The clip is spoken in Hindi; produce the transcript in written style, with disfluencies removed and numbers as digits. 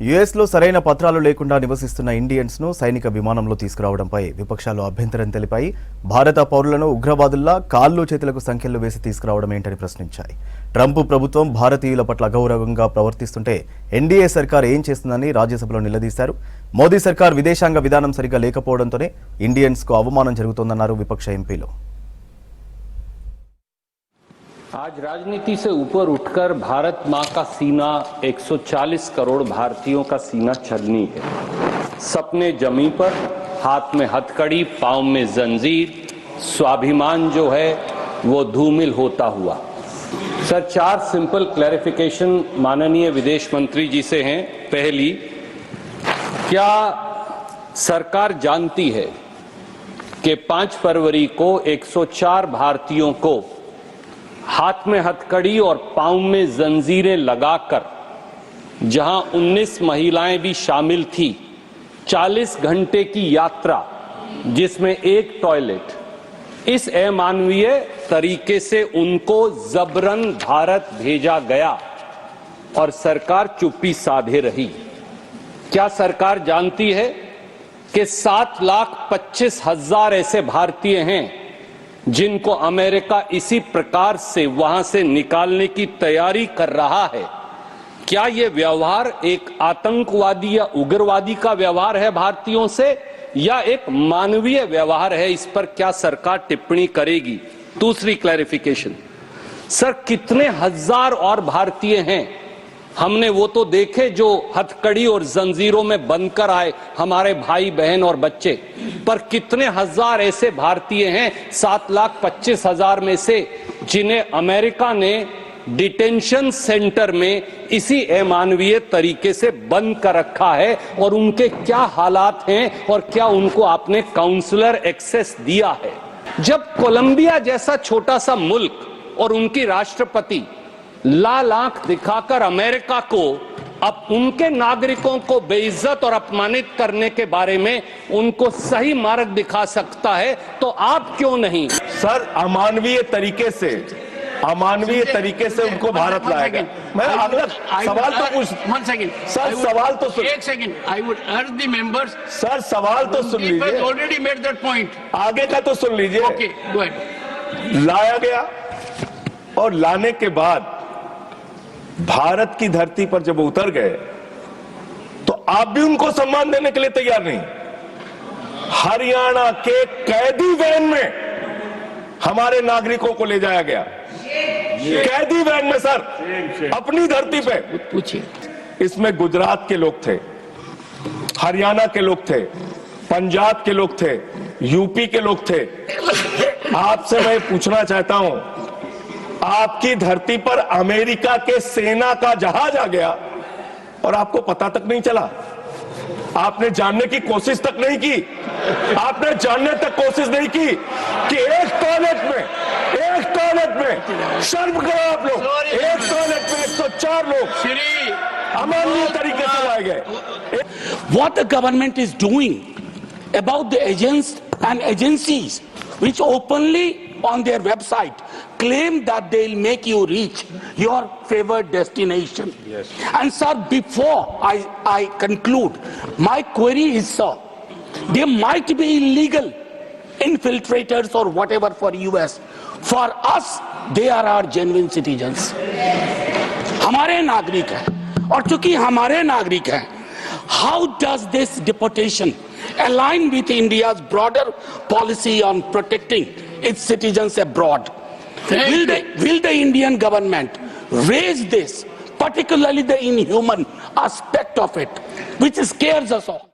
యుఎస్లో సరైన పత్రాలు లేకుండా నివసిస్తున్న ఇండియన్స్ను సైనిక విమానంలో తీసుకురావడంపై విపక్షాలు అభ్యంతరం తెలిపాయి. భారత పౌరులను ఉగ్రవాదుల్లా కాళ్ళు చేతులకు సంఖ్యలు వేసి తీసుకురావడం ఏంటని ప్రశ్నించాయి. ట్రంప్ ప్రభుత్వం భారతీయుల పట్ల అగౌరవంగా ప్రవర్తిస్తుంటే ఎన్డీఏ సర్కార్ ఏం చేస్తుందని రాజ్యసభలో నిలదీశారు. మోదీ సర్కార్ విదేశాంగ విధానం సరిగా లేకపోవడంతోనే ఇండియన్స్కు అవమానం జరుగుతోందన్నారు విపక్ష ఎంపీలు. आज राजनीति से ऊपर उठकर भारत मां का सीना 140 करोड़ भारतीयों का सीना छलनी है। सपने जमीन पर, हाथ में हथकड़ी, पांव में जंजीर, स्वाभिमान जो है वो धूमिल होता हुआ। सर, 4 सिंपल क्लैरिफिकेशन माननीय विदेश मंत्री जी से हैं। पहली, क्या सरकार जानती है कि 5 फरवरी को 104 भारतीयों को हाथ में हथकड़ी और पांव में जंजीरें लगाकर, जहां 19 महिलाएं भी शामिल थी, 40 घंटे की यात्रा जिसमें एक टॉयलेट, इस अमानवीय तरीके से उनको जबरन भारत भेजा गया और सरकार चुप्पी साधे रही। क्या सरकार जानती है कि 7,25,000 ऐसे भारतीय हैं जिनको अमेरिका इसी प्रकार से वहां से निकालने की तैयारी कर रहा है? क्या यह व्यवहार एक आतंकवादी या उग्रवादी का व्यवहार है भारतीयों से, या एक मानवीय व्यवहार है? इस पर क्या सरकार टिप्पणी करेगी? दूसरी क्लैरिफिकेशन, सर, कितने हजार और भारतीय हैं? हमने वो तो देखे जो हथकड़ी और जंजीरों में बनकर आए, हमारे भाई बहन और बच्चे, पर कितने हजार ऐसे भारतीय हैं 7,25,000 में से जिन्हें अमेरिका ने डिटेंशन सेंटर में इसी अमानवीय तरीके से बंद कर रखा है, और उनके क्या हालात हैं और क्या उनको आपने काउंसलर एक्सेस दिया है? जब कोलंबिया जैसा छोटा सा मुल्क और उनकी राष्ट्रपति लाल आंख दिखाकर अमेरिका को अब उनके नागरिकों को बेइज्जत और अपमानित करने के बारे में उनको सही मार्ग दिखा सकता है, तो आप क्यों नहीं? सर, अमानवीय तरीके से उनको भारत लाएगा। मैं अगला सवाल तो पूछ, सर सवाल तो सुन, एक सेकंड, आई वुड अर्ज द मेंबर्स, सर सवाल तो सुन लीजिए, ऑलरेडी मेड दैट पॉइंट, आगे का तो सुन लीजिए। Okay, go ahead. लाया गया और लाने के बाद भारत की धरती पर जब उतर गए तो आप भी उनको सम्मान देने के लिए तैयार नहीं। हरियाणा के कैदी वैन में हमारे नागरिकों को ले जाया गया, कैदी वैन में सर, अपनी धरती पे। पूछिए। इसमें गुजरात के लोग थे, हरियाणा के लोग थे, पंजाब के लोग थे, यूपी के लोग थे। आपसे मैं पूछना चाहता हूं, आपकी धरती पर अमेरिका के सेना का जहाज आ गया और आपको पता तक नहीं चला? आपने जानने की कोशिश तक नहीं की? आपने जानने तक कोशिश नहीं की कि एक टॉयलेट में शर्म करो आप लोग, एक टॉयलेट में 104 लोग अमानवीय तरीके से लाए गए। What the government is doing about the agents and agencies which openly on their website claim that they'll make you reach your favored destination. Yes. And sir, before I conclude, my query is, sir, there might be illegal infiltrators or whatever for US. For us, they are our genuine citizens. हमारे नागरिक हैं, और चूंकि हमारे नागरिक हैं, how does this deportation align with India's broader policy on protecting its citizens abroad? Will the Indian government raise this, particularly the inhuman aspect of it, which scares us all?